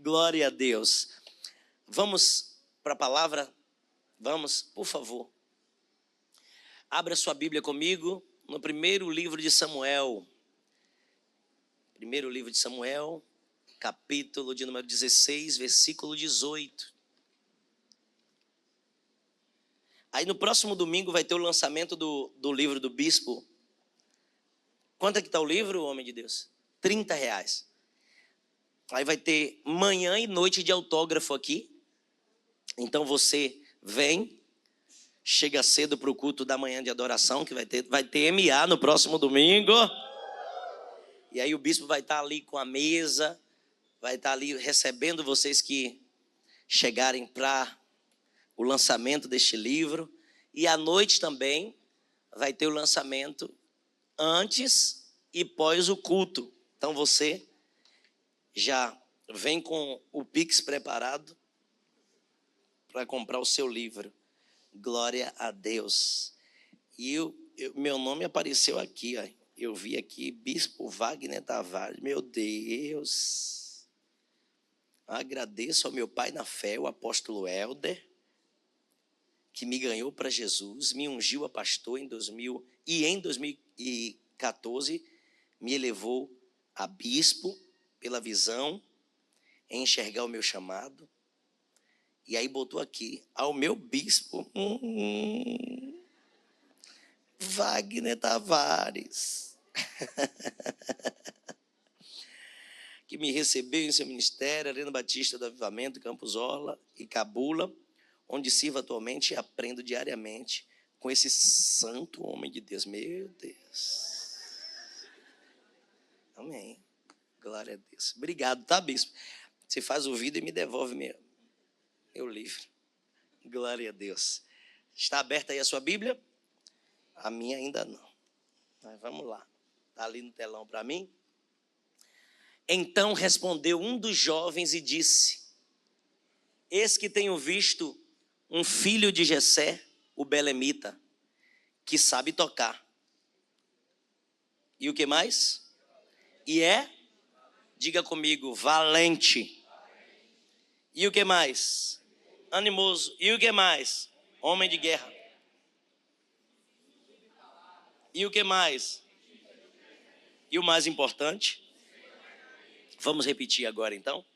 Glória a Deus. Vamos para a palavra? Vamos, por favor. Abra sua Bíblia comigo no primeiro livro de Samuel. Primeiro livro de Samuel, capítulo de número 16, versículo 18. Aí no próximo domingo vai ter o lançamento do livro do bispo. Quanto é que está o livro, homem de Deus? R$30. Aí vai ter manhã e noite de autógrafo aqui. Então você vem, chega cedo para o culto da manhã de adoração, que vai ter MA no próximo domingo. E aí o bispo vai estar ali com a mesa, vai estar ali recebendo vocês que chegarem para o lançamento deste livro. E à noite também vai ter o lançamento antes e pós o culto. Então você já vem com o Pix preparado para comprar o seu livro. Glória a Deus. E meu nome apareceu aqui, ó. Eu vi aqui, Bispo Wagner Tavares. Meu Deus. Agradeço ao meu pai na fé, o apóstolo Helder, que me ganhou para Jesus, me ungiu a pastor em 2014 me elevou a bispo pela visão, em enxergar o meu chamado. E aí botou aqui, ao meu bispo, Wagner Tavares, que me recebeu em seu ministério, Arena Batista do Avivamento, Campos Orla e Cabula, onde sirvo atualmente e aprendo diariamente com esse santo homem de Deus. Meu Deus. Amém. Glória a Deus. Obrigado, tá, bispo? Você faz o vídeo e me devolve meu livro. Glória a Deus. Está aberta aí a sua Bíblia? A minha ainda não. Mas vamos lá. Está ali no telão para mim. Então respondeu um dos jovens e disse: eis que tenho visto um filho de Jessé, o belemita, que sabe tocar. E o que mais? E diga comigo, valente. E o que mais? Animoso. E o que mais? Homem de guerra. E o que mais? E o mais importante? Vamos repetir agora então.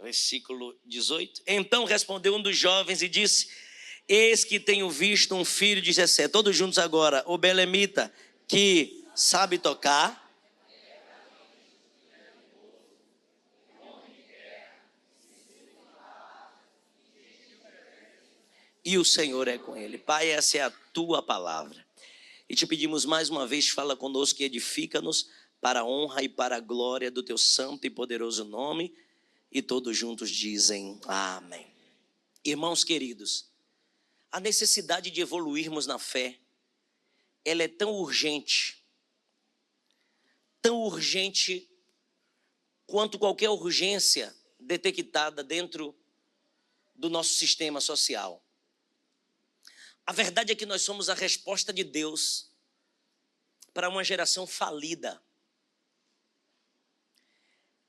Versículo 18. Então respondeu um dos jovens e disse: eis que tenho visto um filho de Jessé. Todos juntos agora. O belemita que sabe tocar. E o Senhor é com ele. Pai, essa é a tua palavra. E te pedimos mais uma vez, fala conosco e edifica-nos para a honra e para a glória do teu santo e poderoso nome. E todos juntos dizem amém. Irmãos queridos, a necessidade de evoluirmos na fé, ela é tão urgente quanto qualquer urgência detectada dentro do nosso sistema social. A verdade é que nós somos a resposta de Deus para uma geração falida.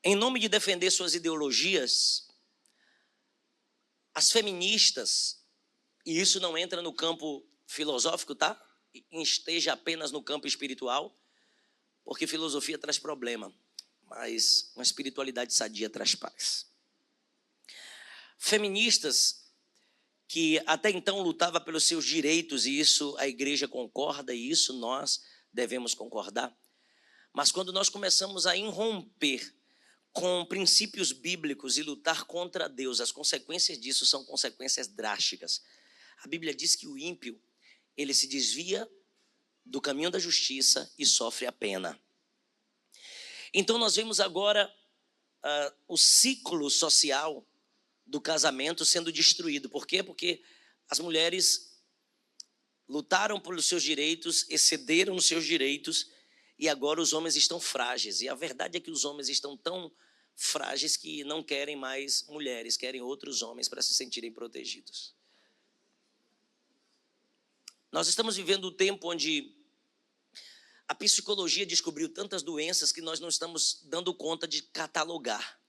Em nome de defender suas ideologias, as feministas, e isso não entra no campo filosófico, tá? Esteja apenas no campo espiritual, porque filosofia traz problema, mas uma espiritualidade sadia traz paz. Feministas que até então lutava pelos seus direitos, e isso a igreja concorda, e isso nós devemos concordar. Mas quando nós começamos a irromper com princípios bíblicos e lutar contra Deus, as consequências disso são consequências drásticas. A Bíblia diz que o ímpio, ele se desvia do caminho da justiça e sofre a pena. Então nós vemos agora o ciclo social do casamento sendo destruído. Por quê? Porque as mulheres lutaram pelos seus direitos, excederam os seus direitos, e agora os homens estão frágeis. E a verdade é que os homens estão tão frágeis que não querem mais mulheres, querem outros homens para se sentirem protegidos. Nós estamos vivendo um tempo onde a psicologia descobriu tantas doenças que nós não estamos dando conta de catalogar.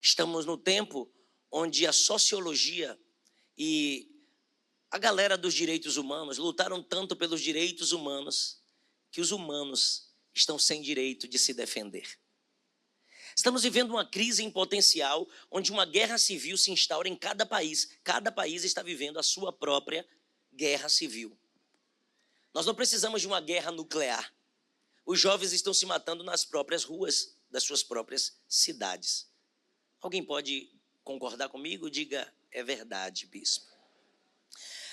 Estamos no tempo onde a sociologia e a galera dos direitos humanos lutaram tanto pelos direitos humanos que os humanos estão sem direito de se defender. Estamos vivendo uma crise em potencial onde uma guerra civil se instaura em cada país. Cada país está vivendo a sua própria guerra civil. Nós não precisamos de uma guerra nuclear. Os jovens estão se matando nas próprias ruas das suas próprias cidades. Alguém pode concordar comigo? Diga, é verdade, bispo.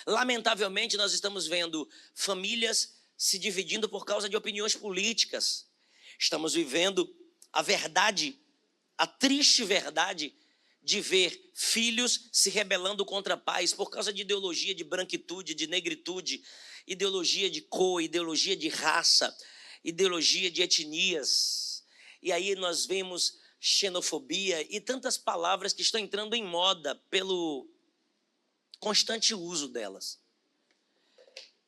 Lamentavelmente, nós estamos vendo famílias se dividindo por causa de opiniões políticas. Estamos vivendo a verdade, a triste verdade de ver filhos se rebelando contra pais por causa de ideologia de branquitude, de negritude, ideologia de cor, ideologia de raça, ideologia de etnias. E aí nós vemos xenofobia e tantas palavras que estão entrando em moda pelo constante uso delas.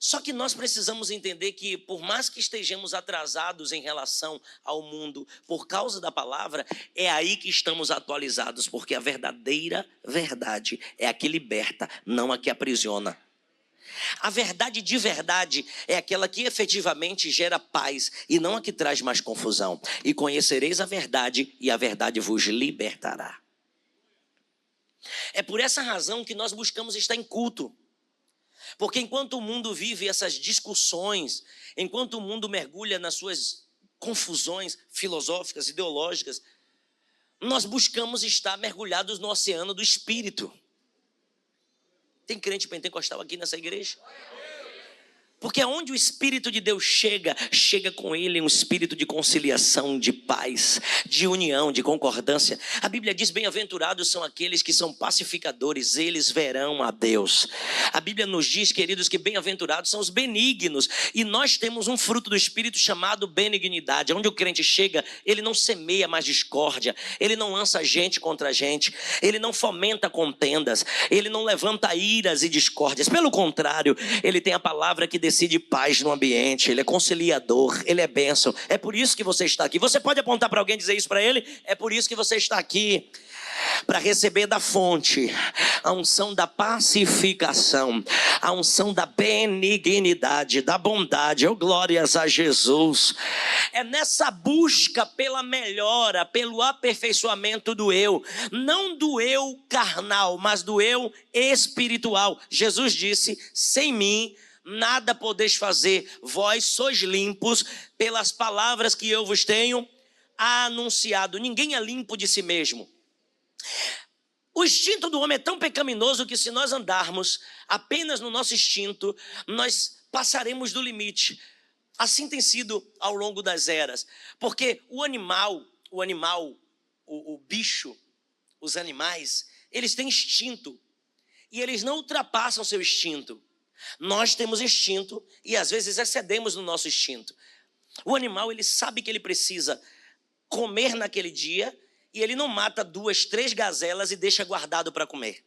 Só que nós precisamos entender que, por mais que estejamos atrasados em relação ao mundo por causa da palavra, é aí que estamos atualizados, porque a verdadeira verdade é a que liberta, não a que aprisiona. A verdade de verdade é aquela que efetivamente gera paz e não a que traz mais confusão. E conhecereis a verdade e a verdade vos libertará. É por essa razão que nós buscamos estar em culto. Porque enquanto o mundo vive essas discussões, enquanto o mundo mergulha nas suas confusões filosóficas, ideológicas, nós buscamos estar mergulhados no oceano do Espírito. Tem crente pentecostal aqui nessa igreja? Porque onde o Espírito de Deus chega, chega com ele um espírito de conciliação, de paz, de união, de concordância. A Bíblia diz, bem-aventurados são aqueles que são pacificadores, eles verão a Deus. A Bíblia nos diz, queridos, que bem-aventurados são os benignos. E nós temos um fruto do Espírito chamado benignidade. Onde o crente chega, ele não semeia mais discórdia, ele não lança gente contra gente, ele não fomenta contendas, ele não levanta iras e discórdias. Pelo contrário, ele tem a palavra que decide paz no ambiente, ele é conciliador, ele é bênção. É por isso que você está aqui. Você pode apontar para alguém e dizer isso para ele? É por isso que você está aqui, para receber da fonte a unção da pacificação, a unção da benignidade, da bondade. Oh, glórias a Jesus. É nessa busca pela melhora, pelo aperfeiçoamento do eu, não do eu carnal, mas do eu espiritual. Jesus disse, sem mim nada podeis fazer, vós sois limpos pelas palavras que eu vos tenho anunciado. Ninguém é limpo de si mesmo. O instinto do homem é tão pecaminoso que se nós andarmos apenas no nosso instinto, nós passaremos do limite. Assim tem sido ao longo das eras. Porque o bicho, os animais, eles têm instinto. E eles não ultrapassam seu instinto. Nós temos instinto e às vezes excedemos no nosso instinto. O animal, ele sabe que ele precisa comer naquele dia e ele não mata 2, 3 gazelas e deixa guardado para comer.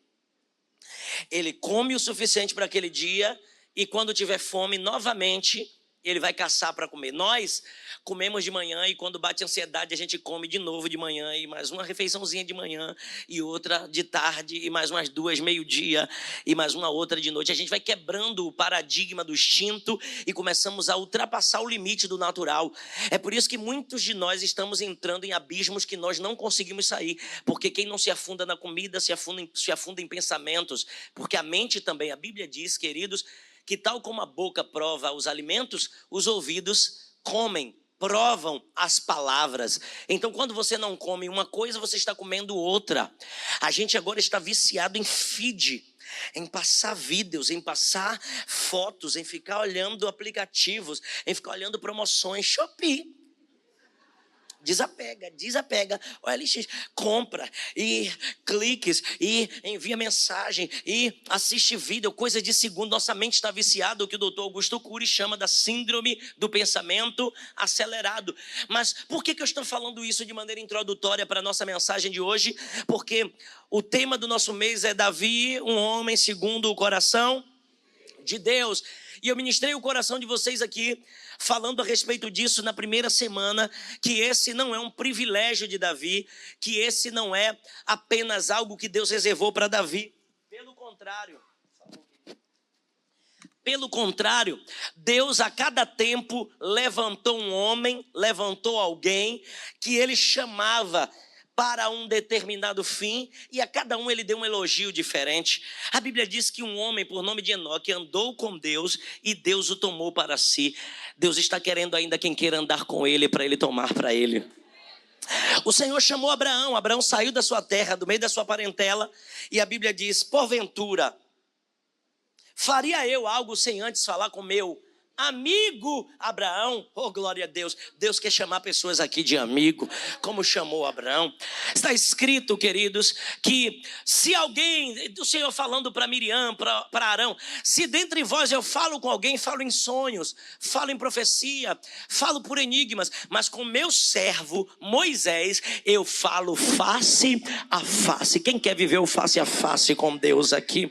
Ele come o suficiente para aquele dia e quando tiver fome, novamente, ele vai caçar para comer. Nós comemos de manhã e quando bate a ansiedade, a gente come de novo de manhã e mais uma refeiçãozinha de manhã e outra de tarde e mais umas 2, meio-dia e mais uma outra de noite. A gente vai quebrando o paradigma do instinto e começamos a ultrapassar o limite do natural. É por isso que muitos de nós estamos entrando em abismos que nós não conseguimos sair. Porque quem não se afunda na comida se afunda em pensamentos. Porque a mente também, a Bíblia diz, queridos, que tal como a boca prova os alimentos, os ouvidos provam as palavras. Então, quando você não come uma coisa, você está comendo outra. A gente agora está viciado em feed, em passar vídeos, em passar fotos, em ficar olhando aplicativos, em ficar olhando promoções. Shopee. Desapega, OLX, compra e cliques e envia mensagem e assiste vídeo, coisa de segundo. Nossa mente está viciada, o que o doutor Augusto Cury chama da síndrome do pensamento acelerado. Mas por que eu estou falando isso de maneira introdutória para a nossa mensagem de hoje? Porque o tema do nosso mês é Davi, um homem segundo o coração de Deus. E eu ministrei o coração de vocês aqui, falando a respeito disso na primeira semana, que esse não é um privilégio de Davi, que esse não é apenas algo que Deus reservou para Davi. Pelo contrário, Deus a cada tempo levantou um homem, levantou alguém que ele chamava para um determinado fim, e a cada um ele deu um elogio diferente. A Bíblia diz que um homem por nome de Enoque andou com Deus e Deus o tomou para si. Deus está querendo ainda quem queira andar com ele para ele tomar para ele. O Senhor chamou Abraão, Abraão saiu da sua terra, do meio da sua parentela, e a Bíblia diz, porventura, faria eu algo sem antes falar com meu amigo Abraão? Oh, glória a Deus. Deus quer chamar pessoas aqui de amigo, como chamou Abraão. Está escrito, queridos, que se alguém, o Senhor falando para Miriam, para Arão, se dentre vós eu falo com alguém, falo em sonhos, falo em profecia, falo por enigmas, mas com meu servo Moisés eu falo face a face. Quem quer viver o face a face com Deus aqui?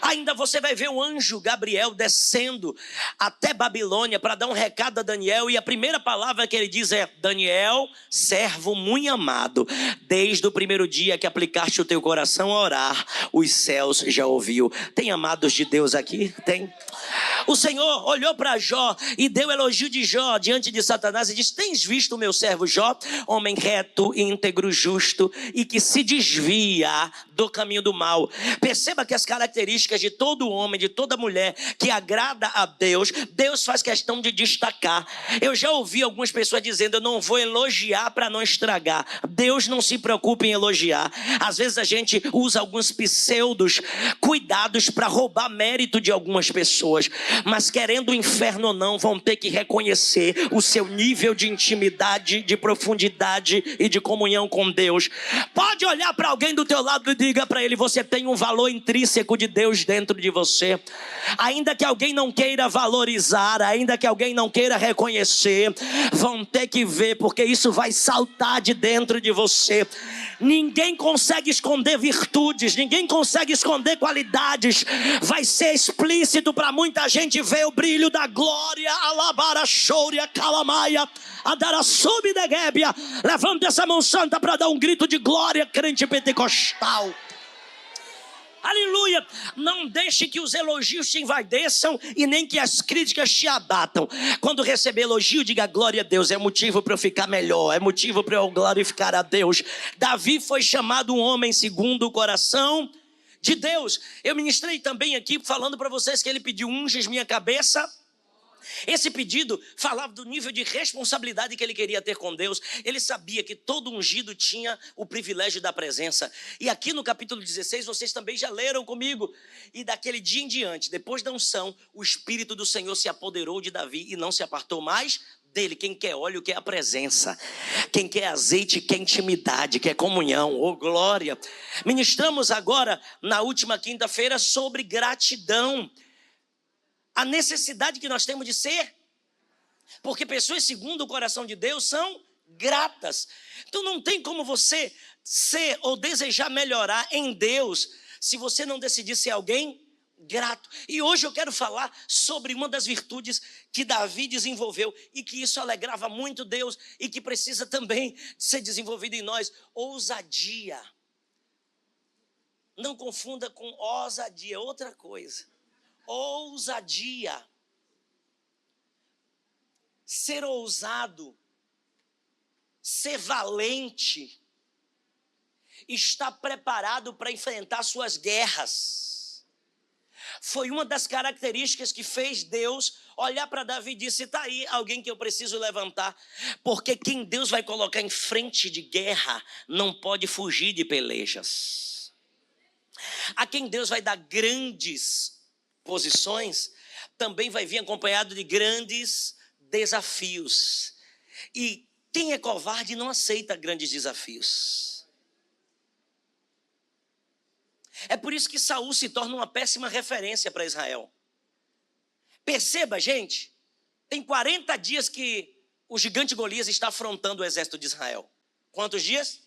Ainda você vai ver o anjo Gabriel descendo até Babilônia para dar um recado a Daniel, e a primeira palavra que ele diz é: Daniel, servo muito amado, desde o primeiro dia que aplicaste o teu coração a orar, os céus já ouviu. Tem amados de Deus aqui? Tem. O Senhor olhou para Jó e deu elogio de Jó diante de Satanás e disse: tens visto o meu servo Jó, homem reto, íntegro, justo e que se desvia do caminho do mal. Perceba que as características de todo homem, de toda mulher que agrada a Deus, Deus faz questão de destacar. Eu já ouvi algumas pessoas dizendo: eu não vou elogiar para não estragar. Deus não se preocupa em elogiar. Às vezes a gente usa alguns pseudos cuidados para roubar mérito de algumas pessoas, mas querendo o inferno ou não, vão ter que reconhecer o seu nível de intimidade, de profundidade e de comunhão com Deus. Pode olhar para alguém do teu lado e diga para ele: você tem um valor intrínseco de Deus dentro de você. Ainda que alguém não queira valorizar, ainda que alguém não queira reconhecer, vão ter que ver, porque isso vai saltar de dentro de você. Ninguém consegue esconder virtudes, ninguém consegue esconder qualidades. Vai ser explícito para muita gente ver o brilho da glória. Alabara, chouria, calamaia, adara, sub de gébia. Levanta essa mão santa para dar um grito de glória, crente pentecostal. Aleluia. Não deixe que os elogios te envaideçam e nem que as críticas te abatam. Quando receber elogio, diga: glória a Deus, é motivo para eu ficar melhor, é motivo para eu glorificar a Deus. Davi foi chamado um homem segundo o coração de Deus. Eu ministrei também aqui falando para vocês que ele pediu: unges minha cabeça. Esse pedido falava do nível de responsabilidade que ele queria ter com Deus. Ele sabia que todo ungido tinha o privilégio da presença. E aqui no capítulo 16, vocês também já leram comigo. E daquele dia em diante, depois da unção, o Espírito do Senhor se apoderou de Davi e não se apartou mais dele. Quem quer óleo quer a presença, quem quer azeite quer intimidade, quer comunhão. Oh, glória. Ministramos agora na última quinta-feira sobre gratidão, a necessidade que nós temos de ser, porque pessoas segundo o coração de Deus são gratas. Então não tem como você ser ou desejar melhorar em Deus se você não decidir ser alguém grato. E hoje eu quero falar sobre uma das virtudes que Davi desenvolveu e que isso alegrava muito Deus e que precisa também ser desenvolvida em nós: ousadia. Não confunda com ousadia, é outra coisa. Ousadia. Ser ousado, ser valente, estar preparado para enfrentar suas guerras. Foi uma das características que fez Deus olhar para Davi e disse: está aí alguém que eu preciso levantar, porque quem Deus vai colocar em frente de guerra não pode fugir de pelejas. A quem Deus vai dar grandes posições, também vai vir acompanhado de grandes desafios. E quem é covarde não aceita grandes desafios. É por isso que Saul se torna uma péssima referência para Israel. Perceba, gente, tem 40 dias que o gigante Golias está afrontando o exército de Israel. Quantos dias?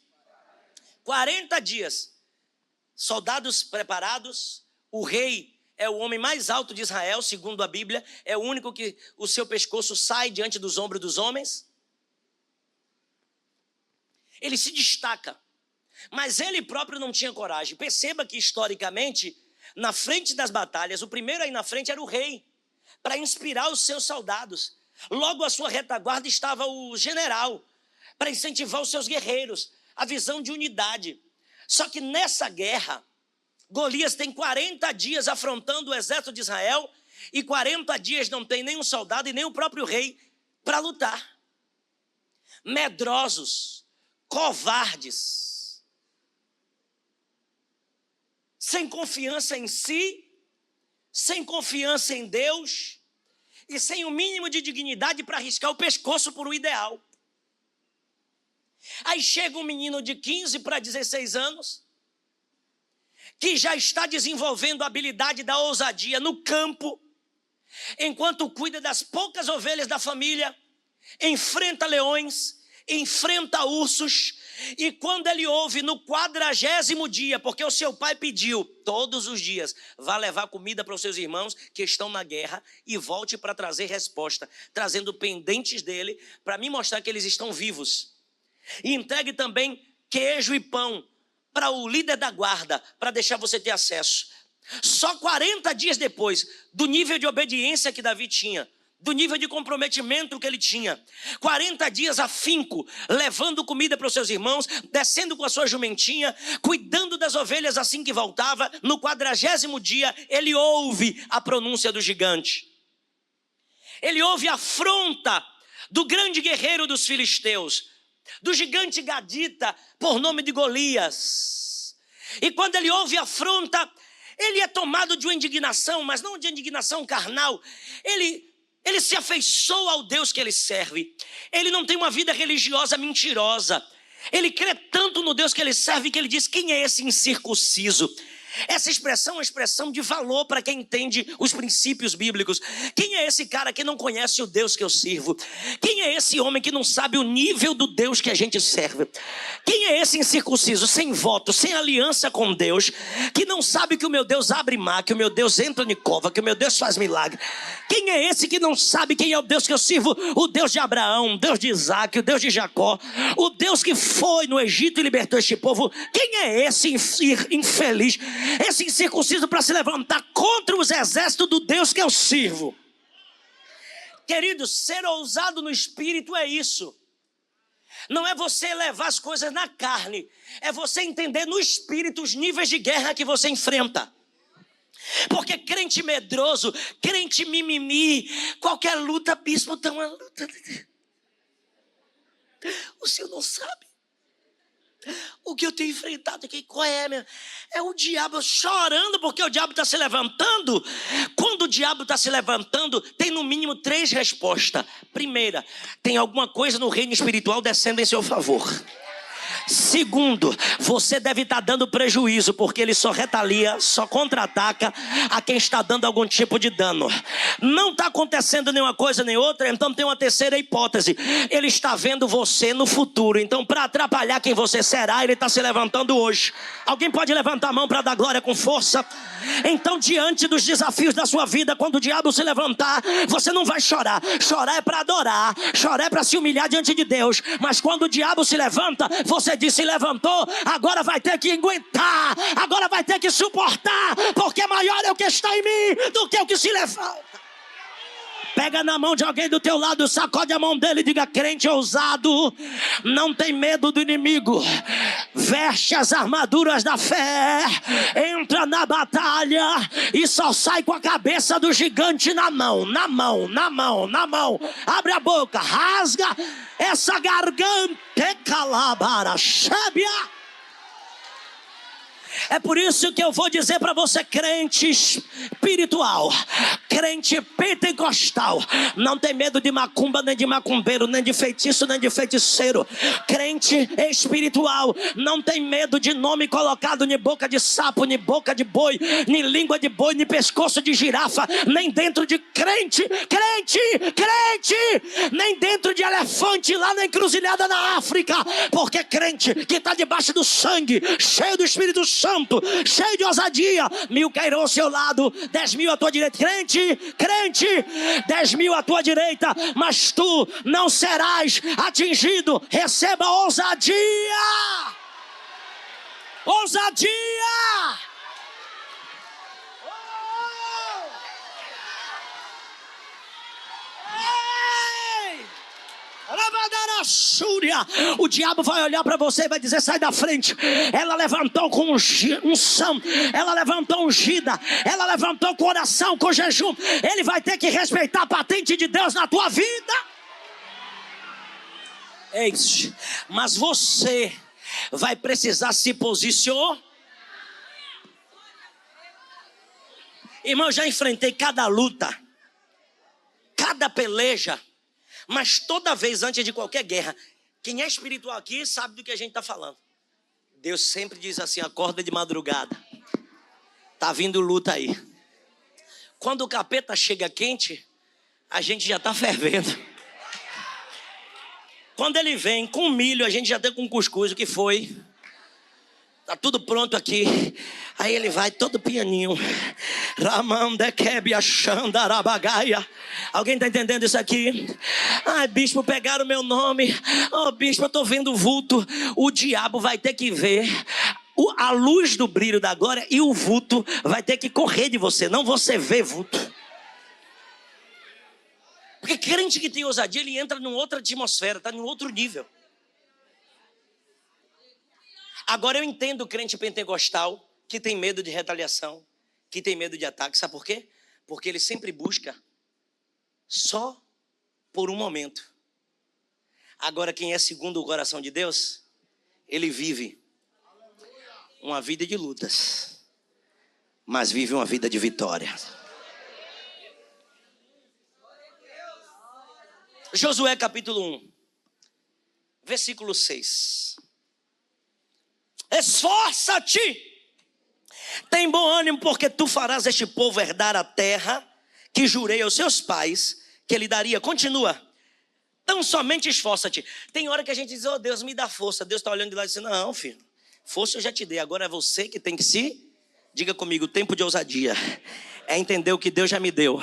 40 dias. Soldados preparados, o rei é o homem mais alto de Israel, segundo a Bíblia. É o único que o seu pescoço sai diante dos ombros dos homens. Ele se destaca, mas ele próprio não tinha coragem. Perceba que historicamente, na frente das batalhas, o primeiro aí na frente era o rei, para inspirar os seus soldados. Logo à sua retaguarda estava o general, para incentivar os seus guerreiros, a visão de unidade. Só que nessa guerra, Golias tem 40 dias afrontando o exército de Israel, e 40 dias não tem nem um soldado e nem o próprio rei para lutar. Medrosos, covardes, sem confiança em si, sem confiança em Deus e sem o mínimo de dignidade para arriscar o pescoço por um ideal. Aí chega um menino de 15 para 16 anos, que já está desenvolvendo a habilidade da ousadia no campo, enquanto cuida das poucas ovelhas da família, enfrenta leões, enfrenta ursos, e quando ele ouve no 40º dia, porque o seu pai pediu todos os dias, vá levar comida para os seus irmãos que estão na guerra e volte para trazer resposta, trazendo pendentes dele para me mostrar que eles estão vivos, e entregue também queijo e pão para o líder da guarda, para deixar você ter acesso. Só 40 dias depois do nível de obediência que Davi tinha, do nível de comprometimento que ele tinha, 40 dias afinco, levando comida para os seus irmãos, descendo com a sua jumentinha, cuidando das ovelhas assim que voltava, no 40º dia, ele ouve a pronúncia do gigante. Ele ouve a afronta do grande guerreiro dos filisteus, do gigante gadita, por nome de Golias. E quando ele ouve a afronta, ele é tomado de uma indignação, mas não de indignação carnal. Ele se afeiçoa ao Deus que ele serve. Ele não tem uma vida religiosa mentirosa. Ele crê tanto no Deus que ele serve que ele diz: quem é esse incircunciso? Essa expressão é uma expressão de valor para quem entende os princípios bíblicos. Quem é esse cara que não conhece o Deus que eu sirvo? Quem é esse homem que não sabe o nível do Deus que a gente serve? Quem é esse incircunciso, sem voto, sem aliança com Deus, que não sabe que o meu Deus abre mar, que o meu Deus entra em cova, que o meu Deus faz milagre? Quem é esse que não sabe quem é o Deus que eu sirvo? O Deus de Abraão, o Deus de Isaac, o Deus de Jacó, o Deus que foi no Egito e libertou este povo. Quem é esse infeliz, esse incircunciso para se levantar contra os exércitos do Deus que eu sirvo? Queridos, ser ousado no espírito é isso. Não é você levar as coisas na carne, é você entender no espírito os níveis de guerra que você enfrenta. Porque crente medroso, crente mimimi, qualquer luta, bispo, tá uma luta. O senhor não sabe o que eu tenho enfrentado aqui. Qual é, meu? É o diabo chorando porque o diabo está se levantando. Quando o diabo está se levantando, tem no mínimo 3 respostas. Primeira, tem alguma coisa no reino espiritual descendo em seu favor. Segundo, você deve estar dando prejuízo, porque ele só retalia, só contra-ataca a quem está dando algum tipo de dano. Não está acontecendo nenhuma coisa nem outra, então tem uma terceira hipótese. Ele está vendo você no futuro, então para atrapalhar quem você será, ele está se levantando hoje. Alguém pode levantar a mão para dar glória com força? Então, diante dos desafios da sua vida, quando o diabo se levantar, você não vai chorar. Chorar é para adorar, chorar é para se humilhar diante de Deus. Mas quando o diabo se levanta, você diz: se levantou, agora vai ter que aguentar, agora vai ter que suportar, porque maior é o que está em mim do que o que se levanta. Pega na mão de alguém do teu lado, sacode a mão dele e diga: crente ousado, não tem medo do inimigo, veste as armaduras da fé, entra na batalha e só sai com a cabeça do gigante na mão, na mão, na mão, na mão. Abre a boca, rasga essa garganta, calabara, xébia. É por isso que eu vou dizer para você, crente espiritual, crente pentecostal, não tem medo de macumba, nem de macumbeiro, nem de feitiço, nem de feiticeiro. Crente espiritual não tem medo de nome colocado em boca de sapo, nem boca de boi, nem língua de boi, nem pescoço de girafa, nem dentro de crente, nem dentro de elefante lá na encruzilhada na África. Porque crente que está debaixo do sangue, cheio do Espírito Santo, pronto, cheio de ousadia. 1000 cairão ao seu lado, 10.000 à tua direita. Crente, 10.000 à tua direita, mas tu não serás atingido. Receba ousadia. Ousadia. O diabo vai olhar para você e vai dizer: sai da frente. Ela levantou com unção, ela levantou ungida, ela levantou com oração, com jejum. Ele vai ter que respeitar a patente de Deus na tua vida. Mas você vai precisar se posicionar. Irmão, eu já enfrentei cada luta, cada peleja. Mas toda vez antes de qualquer guerra, quem é espiritual aqui sabe do que a gente está falando. Deus sempre diz assim: acorda de madrugada, tá vindo luta aí. Quando o capeta chega quente, a gente já está fervendo. Quando ele vem com milho, a gente já está com cuscuz. O que foi? Tá tudo pronto aqui. Aí ele vai todo pianinho. Alguém está entendendo isso aqui? Ai, bispo, pegaram o meu nome. Oh, bispo, eu estou vendo vulto. O diabo vai ter que ver a luz do brilho da glória, e o vulto vai ter que correr de você. Não você vê vulto. Porque crente que tem ousadia, ele entra numa outra atmosfera, está num outro nível. Agora eu entendo o crente pentecostal que tem medo de retaliação, que tem medo de ataque. Sabe por quê? Porque ele sempre busca só por um momento. Agora quem é segundo o coração de Deus, ele vive uma vida de lutas, mas vive uma vida de vitória. Josué capítulo 1, versículo 6. Esforça-te, tem bom ânimo, porque tu farás este povo herdar a terra que jurei aos seus pais que ele daria. Continua. Tão somente esforça-te. Tem hora que a gente diz: oh Deus, me dá força. Deus está olhando de lá e diz: não, filho, força eu já te dei, agora é você que tem que se... Diga comigo, o tempo de ousadia é entender o que Deus já me deu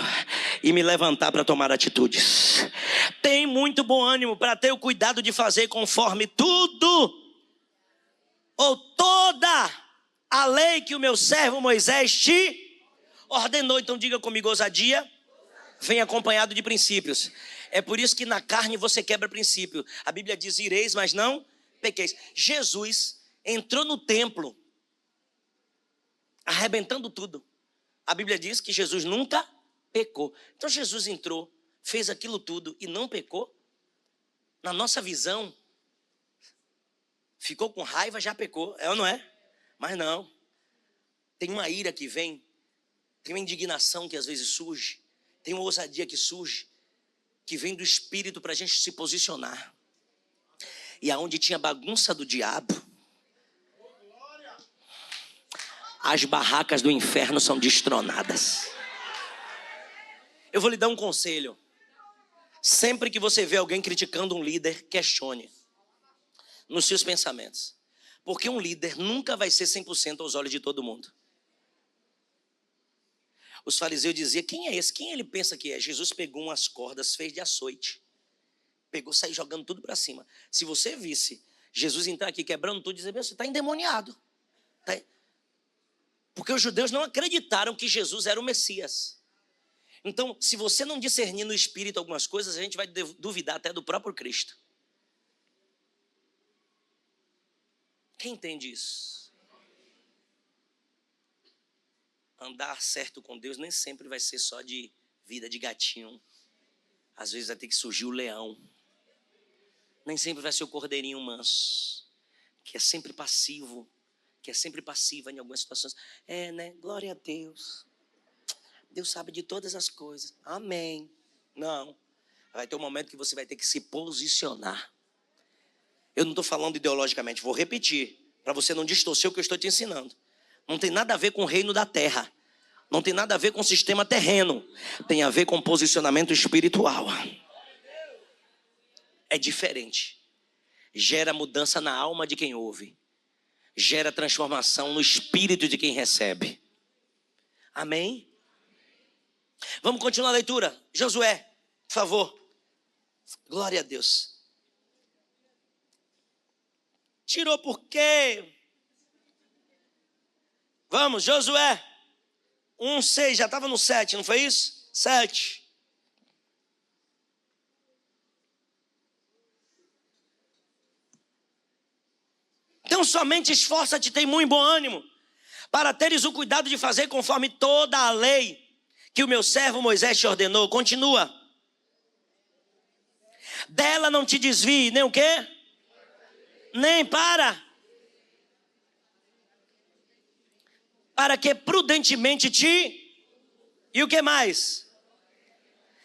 e me levantar para tomar atitudes. Tem muito bom ânimo para ter o cuidado de fazer conforme tudo ou toda a lei que o meu servo Moisés te ordenou. Então diga comigo, ousadia vem acompanhado de princípios. É por isso que na carne você quebra princípio. A Bíblia diz: ireis, mas não pequeis. Jesus entrou no templo arrebentando tudo. A Bíblia diz que Jesus nunca pecou. Então Jesus entrou, fez aquilo tudo e não pecou. Na nossa visão, ficou com raiva, já pecou, é ou não é? Mas não. Tem uma ira que vem, tem uma indignação que às vezes surge, tem uma ousadia que surge, que vem do Espírito para a gente se posicionar. E aonde tinha bagunça do diabo, as barracas do inferno são destronadas. Eu vou lhe dar um conselho. Sempre que você vê alguém criticando um líder, questione nos seus pensamentos. Porque um líder nunca vai ser 100% aos olhos de todo mundo. Os fariseus diziam: quem é esse? Quem ele pensa que é? Jesus pegou umas cordas, fez de açoite. Pegou, saiu jogando tudo para cima. Se você visse Jesus entrar aqui quebrando tudo, dizer: você está endemoniado. Porque os judeus não acreditaram que Jesus era o Messias. Então, se você não discernir no Espírito algumas coisas, a gente vai duvidar até do próprio Cristo. Quem entende isso? Andar certo com Deus nem sempre vai ser só de vida de gatinho. Às vezes vai ter que surgir o leão. Nem sempre vai ser o cordeirinho manso, que é sempre passivo, que é sempre passiva em algumas situações. Né? Glória a Deus. Deus sabe de todas as coisas. Amém. Não. Vai ter um momento que você vai ter que se posicionar. Eu não estou falando ideologicamente, vou repetir, para você não distorcer o que eu estou te ensinando. Não tem nada a ver com o reino da terra. Não tem nada a ver com o sistema terreno. Tem a ver com posicionamento espiritual. É diferente. Gera mudança na alma de quem ouve. gera transformação no espírito de quem recebe. Amém? Vamos continuar a leitura. Josué, por favor. Glória a Deus. Tirou por quê? Vamos, Josué. 1:6, já estava no 7, não foi isso? 7. Então somente esforça-te, tem muito bom ânimo, para teres o cuidado de fazer conforme toda a lei que o meu servo Moisés te ordenou. Continua. Dela não te desvie, nem o quê? Nem para que prudentemente E o que mais?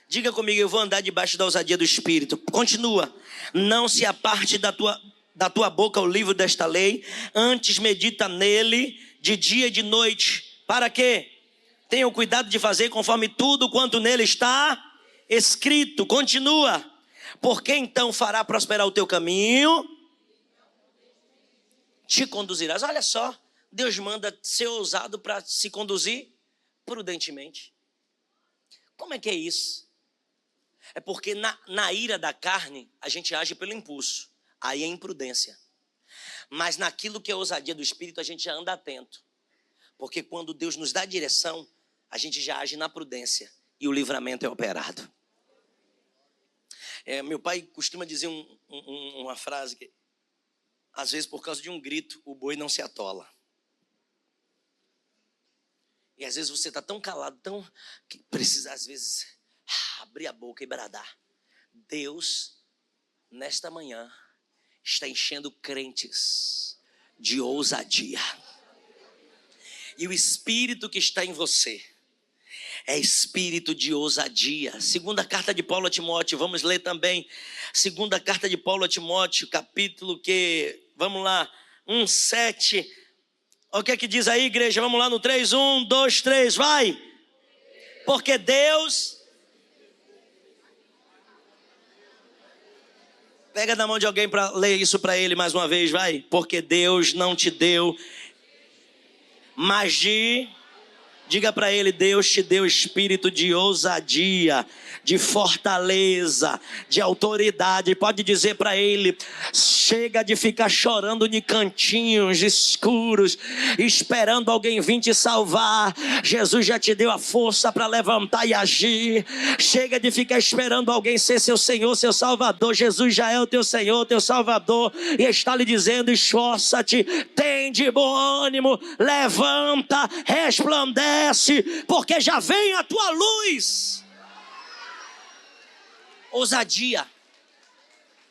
Diga comigo, eu vou andar debaixo da ousadia do Espírito. Continua. Não se aparte da tua boca o livro desta lei, antes medita nele de dia e de noite. Para quê? Tenha o cuidado de fazer conforme tudo quanto nele está escrito. Continua. Porque então fará prosperar o teu caminho, te conduzirás. Olha só, Deus manda ser ousado para se conduzir prudentemente. Como é que é isso? É porque na ira da carne, a gente age pelo impulso. Aí é imprudência. Mas naquilo que é ousadia do Espírito, a gente já anda atento. Porque quando Deus nos dá direção, a gente já age na prudência. E o livramento é operado. Meu pai costuma dizer uma frase que, às vezes, por causa de um grito, o boi não se atola. E às vezes você está tão calado, que precisa, às vezes, abrir a boca e bradar. Deus, nesta manhã, está enchendo crentes de ousadia. E o Espírito que está em você é espírito de ousadia. Segunda carta de Paulo a Timóteo, vamos ler também. Segunda carta de Paulo a Timóteo, capítulo vamos lá, 1:7. O que é que diz aí, igreja? Vamos lá no 3, 1, 2, 3, vai. Porque Deus... Pega na mão de alguém para ler isso para ele mais uma vez, vai. Porque Deus não te deu, mas diga para ele, Deus te deu espírito de ousadia, de fortaleza, de autoridade. Pode dizer para ele, chega de ficar chorando em cantinhos escuros, esperando alguém vir te salvar. Jesus já te deu a força para levantar e agir. Chega de ficar esperando alguém ser seu Senhor, seu Salvador. Jesus já é o teu Senhor, teu Salvador, e está lhe dizendo, esforça-te, tem de bom ânimo, levanta, resplandece, porque já vem a tua luz. Ousadia.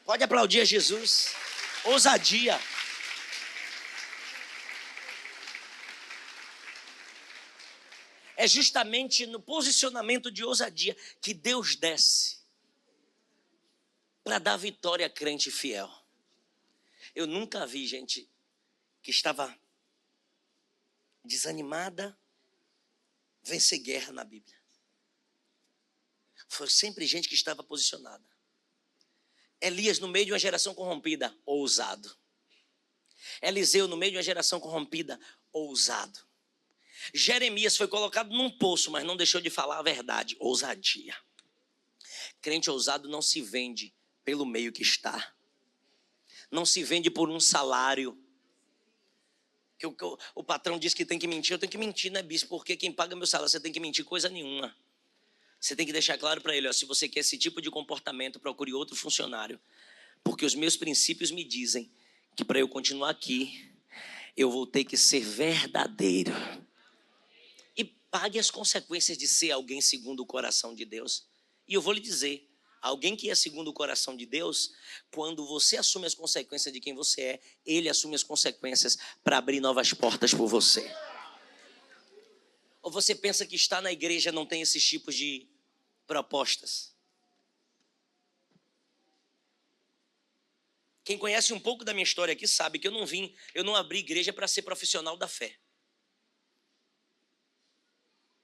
Pode aplaudir a Jesus. Ousadia. É justamente no posicionamento de ousadia que Deus desce para dar vitória a crente fiel. Eu nunca vi gente que estava desanimada vencer guerra na Bíblia. Foi sempre gente que estava posicionada. Elias no meio de uma geração corrompida, ousado. Eliseu no meio de uma geração corrompida, ousado. Jeremias foi colocado num poço, mas não deixou de falar a verdade, ousadia. Crente ousado não se vende pelo meio que está. Não se vende por um salário. Que o patrão diz que tem que mentir, eu tenho que mentir, né, bispo? Porque quem paga meu salário, você tem que mentir coisa nenhuma. Você tem que deixar claro para ele, se você quer esse tipo de comportamento, procure outro funcionário. Porque os meus princípios me dizem que para eu continuar aqui, eu vou ter que ser verdadeiro. E pague as consequências de ser alguém segundo o coração de Deus. E eu vou lhe dizer, alguém que é segundo o coração de Deus, quando você assume as consequências de quem você é, Ele assume as consequências para abrir novas portas por você. Ou você pensa que estar na igreja não tem esses tipos de propostas? Quem conhece um pouco da minha história aqui sabe que eu não abri igreja para ser profissional da fé.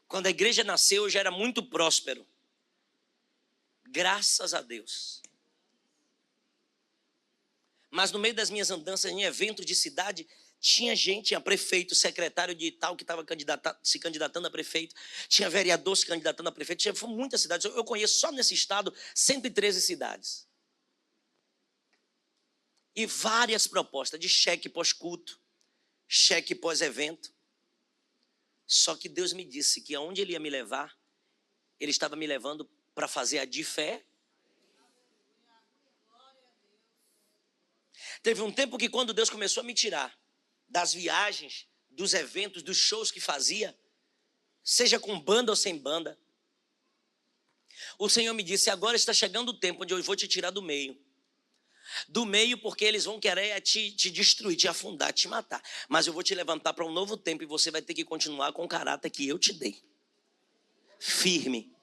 Quando a igreja nasceu, eu já era muito próspero. Graças a Deus. Mas no meio das minhas andanças em eventos de cidade, Tinha gente, tinha prefeito, secretário de tal que estava se candidatando a prefeito, tinha vereador se candidatando a prefeito, tinha muitas cidades. Eu conheço só nesse estado 113 cidades. E várias propostas de cheque pós-culto, cheque pós-evento. Só que Deus me disse que aonde Ele ia me levar, Ele estava me levando para fazer a de fé. Teve um tempo que quando Deus começou a me tirar das viagens, dos eventos, dos shows que fazia, seja com banda ou sem banda, o Senhor me disse: agora está chegando o tempo onde eu vou te tirar do meio. Do meio, porque eles vão querer te destruir, te afundar, te matar. Mas eu vou te levantar para um novo tempo e você vai ter que continuar com o caráter que eu te dei. Firme.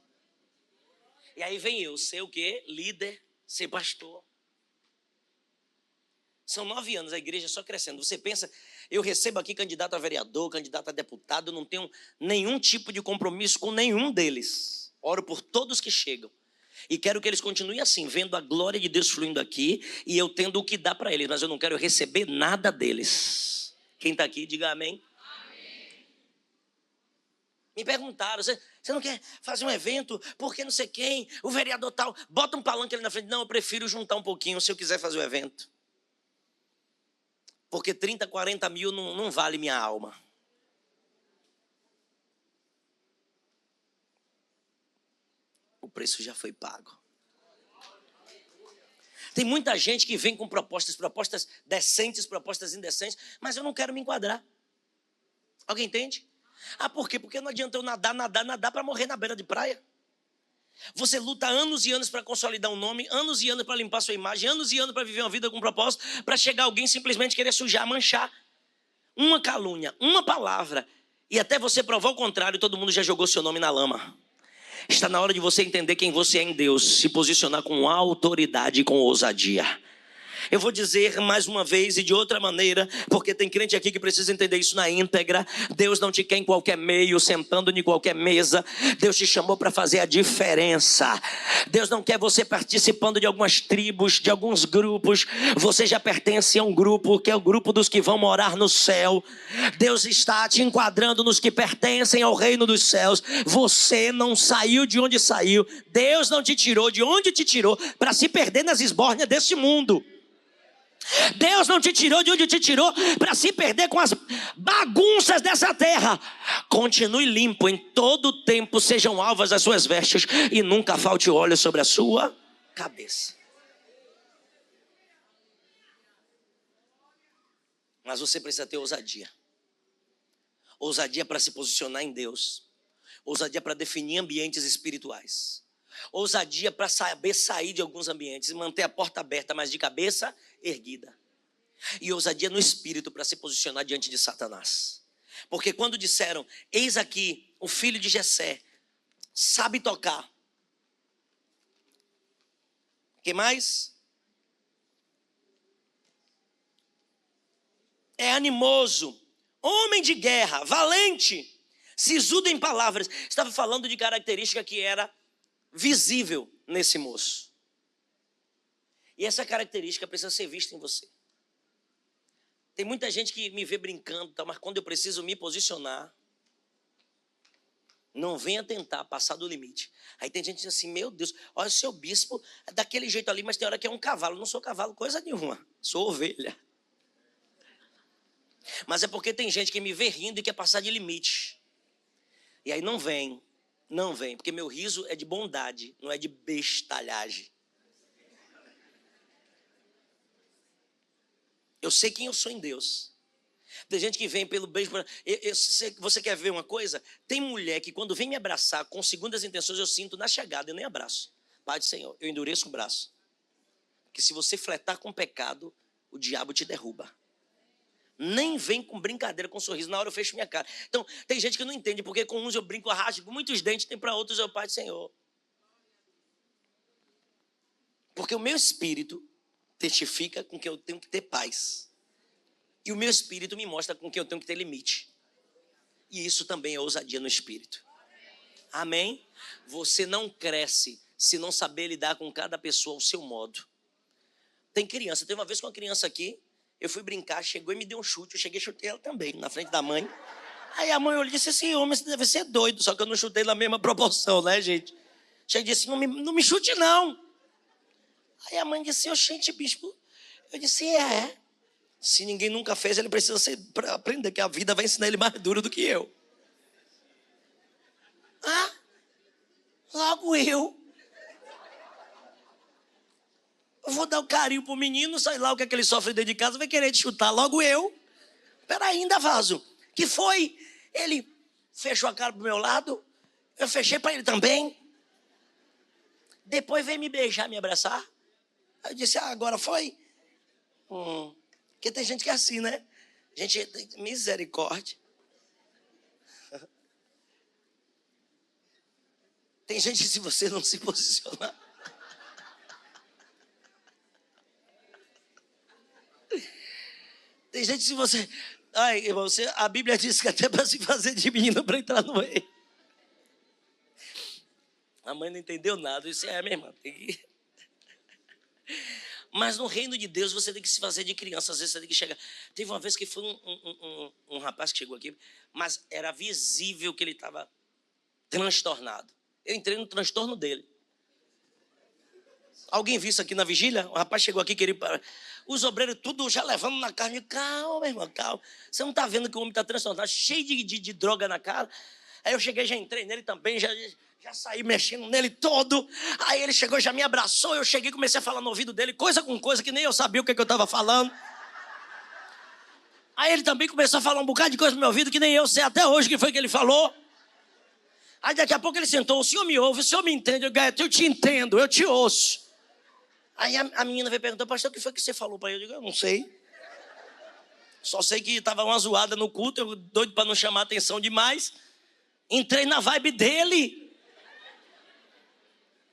E aí vem eu, ser o quê? Líder, ser pastor. São 9 anos, a igreja só crescendo. Você pensa, eu recebo aqui candidato a vereador, candidato a deputado, eu não tenho nenhum tipo de compromisso com nenhum deles. Oro por todos que chegam. E quero que eles continuem assim, vendo a glória de Deus fluindo aqui e eu tendo o que dá para eles, mas eu não quero receber nada deles. Quem está aqui, diga amém. Amém. Me perguntaram, você não quer fazer um evento? Porque não sei quem, o vereador tal, bota um palanque ali na frente. Não, eu prefiro juntar um pouquinho se eu quiser fazer o evento. Porque 30, 40 mil não vale minha alma. O preço já foi pago. Tem muita gente que vem com propostas decentes, propostas indecentes, mas eu não quero me enquadrar. Alguém entende? Ah, por quê? Porque não adianta eu nadar para morrer na beira de praia. Você luta anos e anos para consolidar um nome, anos e anos para limpar sua imagem, anos e anos para viver uma vida com propósito, para chegar alguém simplesmente querer sujar, manchar. Uma calúnia, uma palavra, e até você provar o contrário, todo mundo já jogou seu nome na lama. Está na hora de você entender quem você é em Deus, se posicionar com autoridade e com ousadia. Eu vou dizer mais uma vez e de outra maneira, porque tem crente aqui que precisa entender isso na íntegra. Deus não te quer em qualquer meio, sentando em qualquer mesa. Deus te chamou para fazer a diferença. Deus não quer você participando de algumas tribos, de alguns grupos. Você já pertence a um grupo, que é o grupo dos que vão morar no céu. Deus está te enquadrando nos que pertencem ao reino dos céus. Você não saiu de onde saiu. Deus não te tirou de onde te tirou para se perder nas esbórnias desse mundo. Deus não te tirou de onde te tirou para se perder com as bagunças dessa terra. Continue limpo em todo o tempo, sejam alvas as suas vestes e nunca falte óleo sobre a sua cabeça. Mas você precisa ter ousadia. Ousadia para se posicionar em Deus. Ousadia para definir ambientes espirituais. Ousadia para saber sair de alguns ambientes e manter a porta aberta, mas de cabeça erguida. E ousadia no espírito para se posicionar diante de Satanás. Porque quando disseram, eis aqui o filho de Jessé, sabe tocar. O que mais? É animoso, homem de guerra, valente, sisudo em palavras. Estava falando de característica que era visível nesse moço. E essa característica precisa ser vista em você. Tem muita gente que me vê brincando, mas quando eu preciso me posicionar, não venha tentar passar do limite. Aí tem gente que diz assim, meu Deus, olha o seu bispo é daquele jeito ali, mas tem hora que é um cavalo. Não sou cavalo coisa nenhuma, sou ovelha. Mas é porque tem gente que me vê rindo e quer passar de limite. E aí não vem, porque meu riso é de bondade, não é de bestalhagem. Eu sei quem eu sou em Deus. Tem gente que vem pelo beijo. Você quer ver uma coisa? Tem mulher que quando vem me abraçar com segundas intenções, eu sinto na chegada, eu nem abraço. Pai do Senhor, eu endureço o braço. Porque se você fletar com pecado, o diabo te derruba. Nem vem com brincadeira, com sorriso. Na hora eu fecho minha cara. Então, tem gente que não entende, porque com uns eu brinco, rasgo muitos dentes, tem para outros eu, Pai do Senhor. Porque o meu espírito testifica com que eu tenho que ter paz. E o meu espírito me mostra com que eu tenho que ter limite. E isso também é ousadia no espírito. Amém? Você não cresce se não saber lidar com cada pessoa ao seu modo. Tem criança. Tem uma vez com uma criança aqui, Eu fui brincar, chegou e me deu um chute. Eu cheguei e chutei ela também, na frente da mãe. Aí a mãe olhou e disse assim, homem, você deve ser doido. Só que eu não chutei na mesma proporção, né, gente? Cheguei e disse, não me chute, não. Aí a mãe disse, gente, bispo. Eu disse, se ninguém nunca fez, ele precisa aprender que a vida vai ensinar ele mais duro do que eu. Logo eu vou dar o carinho pro menino, sei lá o que é que ele sofre dentro de casa, vai querer te chutar, logo eu. Peraí, ainda vaso. Que foi? Ele fechou a cara pro meu lado, eu fechei para ele também. Depois veio me beijar, me abraçar. Aí eu disse, agora foi? Porque tem gente que é assim, né? Gente, misericórdia. Tem gente que se você não se posicionar... Tem gente que se você... Ai, irmão, a Bíblia diz que até para se fazer de menino para entrar no meio. A mãe não entendeu nada. Eu disse, minha irmã, tem que... Mas no reino de Deus você tem que se fazer de criança. Às vezes você tem que chegar... Teve uma vez que foi um rapaz que chegou aqui, mas era visível que ele estava transtornado. Eu entrei no transtorno dele. Alguém viu isso aqui na vigília? O rapaz chegou aqui, queria... Os obreiros tudo já levando na carne. Calma, irmão, calma. Você não está vendo que o homem está transtornado, cheio de droga na cara. Aí eu cheguei, já entrei nele também, já saí mexendo nele todo. Aí ele chegou, já me abraçou. Eu cheguei, comecei a falar no ouvido dele, coisa com coisa, que nem eu sabia o que eu estava falando. Aí ele também começou a falar um bocado de coisa no meu ouvido, que nem eu sei até hoje o que foi que ele falou. Aí daqui a pouco ele sentou, o senhor me ouve, o senhor me entende? Eu te entendo, eu te ouço. Aí a menina veio perguntar, pastor, o que foi que você falou para ele? Eu digo, eu não sei. Só sei que estava uma zoada no culto, eu doido para não chamar atenção demais. Entrei na vibe dele.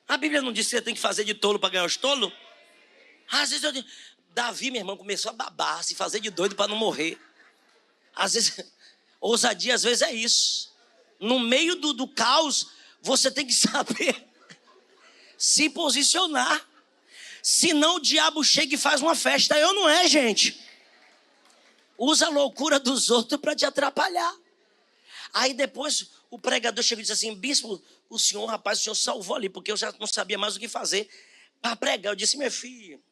A Bíblia não diz que você tem que fazer de tolo para ganhar os tolos? Às vezes eu digo, Davi, meu irmão, começou a babar, se fazer de doido para não morrer. Às vezes, ousadia às vezes é isso. No meio do caos, você tem que saber se posicionar. Senão o diabo chega e faz uma festa. Eu não é, gente. Usa a loucura dos outros para te atrapalhar. Aí depois o pregador chega e diz assim, bispo, o senhor salvou ali, porque eu já não sabia mais o que fazer para pregar. Eu disse, meu filho,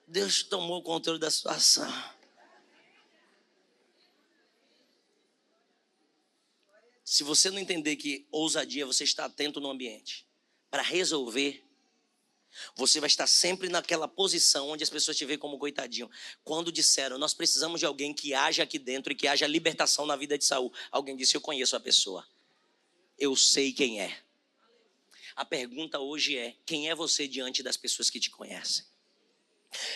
Deus tomou o controle da situação. Se você não entender que ousadia, você está atento no ambiente para resolver, você vai estar sempre naquela posição onde as pessoas te veem como coitadinho. Quando disseram, nós precisamos de alguém que haja aqui dentro e que haja libertação na vida de Saul. Alguém disse, eu conheço a pessoa. Eu sei quem é. A pergunta hoje é, quem é você diante das pessoas que te conhecem?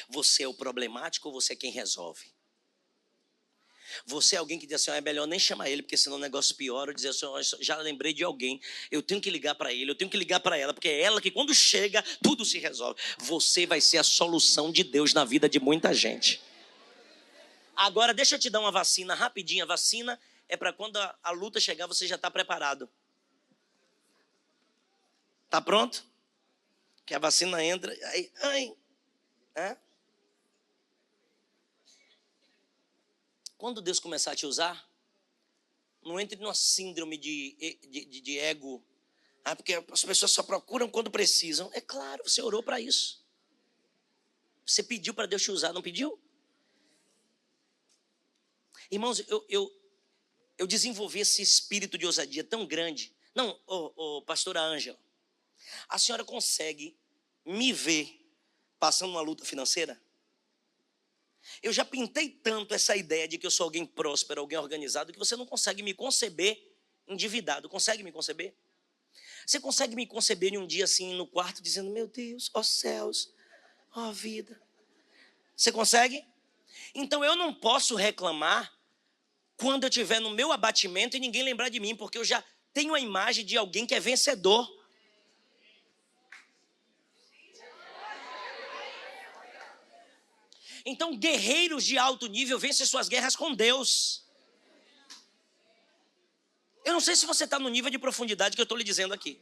Você é o problemático ou você é quem resolve? Você é alguém que diz assim, é melhor nem chamar ele, porque senão o negócio piora. Eu dizer assim, já lembrei de alguém, eu tenho que ligar para ele, eu tenho que ligar para ela, porque é ela que quando chega, tudo se resolve. Você vai ser a solução de Deus na vida de muita gente. Agora, deixa eu te dar uma vacina rapidinho. A vacina é para quando a luta chegar, você já está preparado. Tá pronto? Que a vacina entra, aí, Quando Deus começar a te usar, não entre numa síndrome de ego. Porque as pessoas só procuram quando precisam. É claro, você orou para isso. Você pediu para Deus te usar, não pediu? Irmãos, eu desenvolvi esse espírito de ousadia tão grande. Não, pastora Ângela, a senhora consegue me ver passando uma luta financeira? Eu já pintei tanto essa ideia de que eu sou alguém próspero, alguém organizado, que você não consegue me conceber endividado. Consegue me conceber? Você consegue me conceber em um dia assim no quarto dizendo, meu Deus, ó céus, ó vida. Você consegue? Então eu não posso reclamar quando eu estiver no meu abatimento e ninguém lembrar de mim, porque eu já tenho a imagem de alguém que é vencedor. Então, guerreiros de alto nível vencem suas guerras com Deus. Eu não sei se você está no nível de profundidade que eu estou lhe dizendo aqui.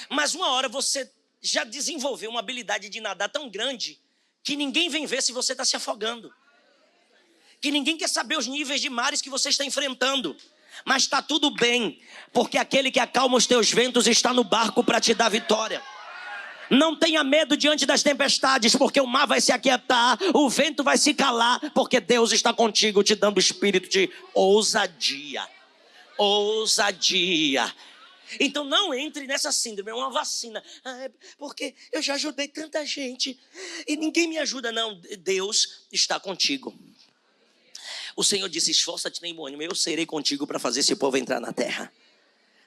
Mas uma hora você já desenvolveu uma habilidade de nadar tão grande que ninguém vem ver se você está se afogando. Que ninguém quer saber os níveis de mares que você está enfrentando. Mas está tudo bem, porque aquele que acalma os teus ventos está no barco para te dar vitória. Não tenha medo diante das tempestades, porque o mar vai se aquietar, o vento vai se calar, porque Deus está contigo, te dando espírito de ousadia. Ousadia. Então não entre nessa síndrome, é uma vacina. Porque eu já ajudei tanta gente e ninguém me ajuda. Não, Deus está contigo. O Senhor disse, esforça-te, tem bom ânimo, eu serei contigo para fazer esse povo entrar na terra.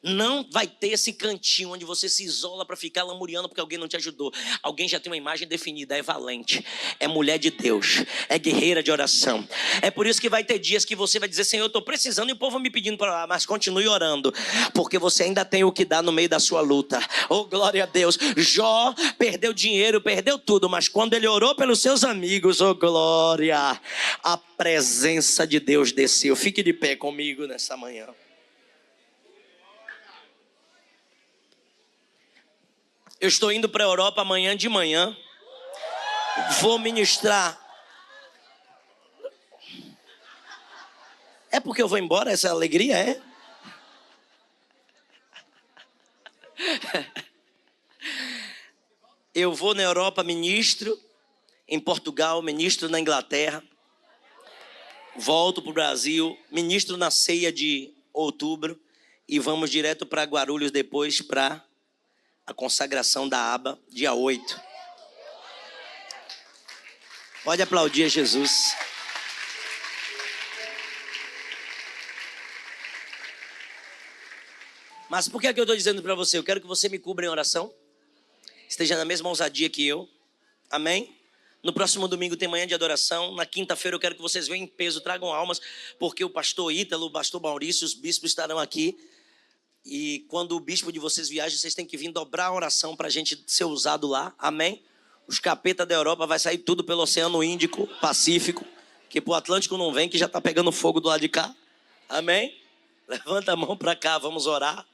Não vai ter esse cantinho onde você se isola para ficar lamuriando porque alguém não te ajudou. Alguém já tem uma imagem definida, é valente, é mulher de Deus, é guerreira de oração. É por isso que vai ter dias que você vai dizer, Senhor, eu estou precisando e o povo me pedindo para orar, mas continue orando, porque você ainda tem o que dar no meio da sua luta. Oh, glória a Deus. Jó perdeu dinheiro, perdeu tudo, mas quando ele orou pelos seus amigos, oh glória, a presença de Deus desceu. Fique de pé comigo nessa manhã. Eu estou indo para a Europa amanhã de manhã. Vou ministrar. É porque eu vou embora? Essa alegria é? Eu vou na Europa, ministro. Em Portugal, ministro na Inglaterra. Volto para o Brasil, ministro na ceia de outubro. E vamos direto para Guarulhos depois para a consagração da aba, dia 8. Pode aplaudir a Jesus. Mas por que é que eu estou dizendo para você? Eu quero que você me cubra em oração. Esteja na mesma ousadia que eu. Amém? No próximo domingo tem manhã de adoração. Na quinta-feira eu quero que vocês venham em peso, tragam almas, porque o pastor Ítalo, o pastor Maurício, os bispos estarão aqui. E quando o bispo de vocês viaja, vocês têm que vir dobrar a oração para a gente ser usado lá. Amém? Os capetas da Europa vai sair tudo pelo Oceano Índico, Pacífico, que pro Atlântico não vem, que já está pegando fogo do lado de cá. Amém? Levanta a mão para cá, vamos orar.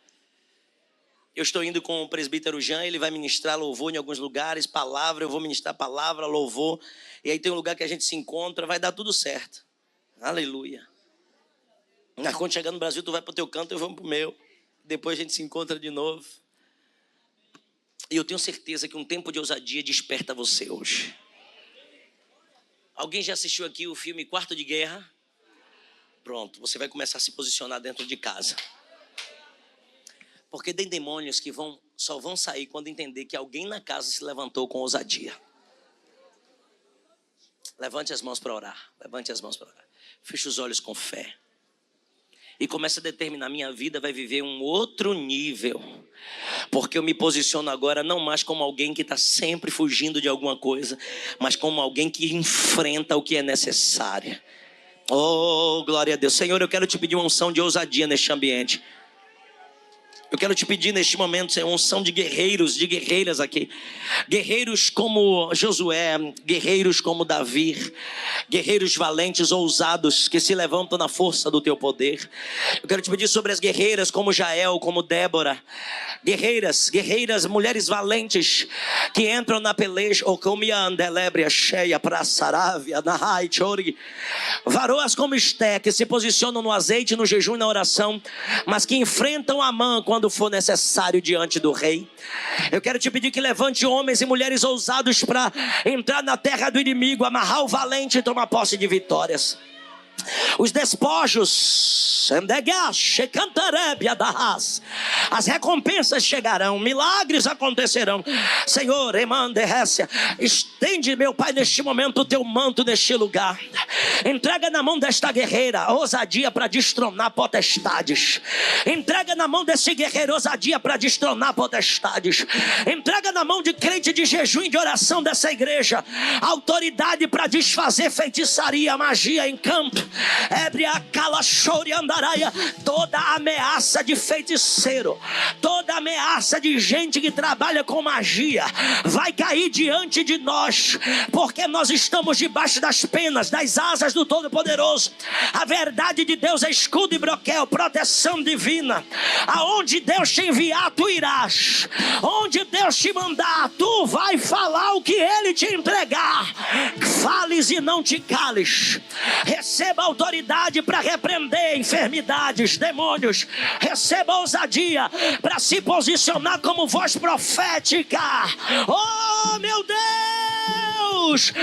Eu estou indo com o presbítero Jean, ele vai ministrar louvor em alguns lugares, palavra, eu vou ministrar palavra, louvor. E aí tem um lugar que a gente se encontra, vai dar tudo certo. Aleluia. Quando chegar no Brasil, tu vai para o teu canto, eu vou para o meu. Depois a gente se encontra de novo. E eu tenho certeza que um tempo de ousadia desperta você hoje. Alguém já assistiu aqui o filme Quarto de Guerra? Pronto, você vai começar a se posicionar dentro de casa. Porque tem demônios que só vão sair quando entender que alguém na casa se levantou com ousadia. Levante as mãos para orar. Levante as mãos para orar. Feche os olhos com fé. E começa a determinar, minha vida vai viver um outro nível. Porque eu me posiciono agora não mais como alguém que está sempre fugindo de alguma coisa, mas como alguém que enfrenta o que é necessário. Oh, glória a Deus. Senhor, eu quero te pedir uma unção de ousadia neste ambiente. Eu quero te pedir neste momento, Senhor, unção de guerreiros, de guerreiras aqui. Guerreiros como Josué, guerreiros como Davi, guerreiros valentes, ousados, que se levantam na força do teu poder. Eu quero te pedir sobre as guerreiras como Jael, como Débora. Guerreiras, mulheres valentes, que entram na peleja, ou como Yandelebria, cheia, praçarávia, nahai, chori. Varoas como Esté, que se posicionam no azeite, no jejum e na oração, mas que enfrentam Amã quando for necessário diante do rei. Eu quero te pedir que levante homens e mulheres ousados para entrar na terra do inimigo, amarrar o valente e tomar posse de vitórias. Os despojos, as recompensas chegarão, milagres acontecerão. Senhor, estende, meu Pai, neste momento o teu manto neste lugar. Entrega na mão desta guerreira ousadia para destronar potestades. Entrega na mão desse guerreiro ousadia para destronar potestades. Entrega na mão de crente de jejum e de oração dessa igreja autoridade para desfazer feitiçaria, magia em campo. Toda ameaça de feiticeiro, toda ameaça de gente que trabalha com magia, vai cair diante de nós, porque nós estamos debaixo das penas, das asas do Todo-Poderoso. A verdade de Deus é escudo e broquel, proteção divina. Aonde Deus te enviar, tu irás. Onde Deus te mandar, tu vai falar o que Ele te entregar. Fales e não te cales. Receba autoridade para repreender enfermidades, demônios. Receba ousadia para se posicionar como voz profética. Oh, meu Deus!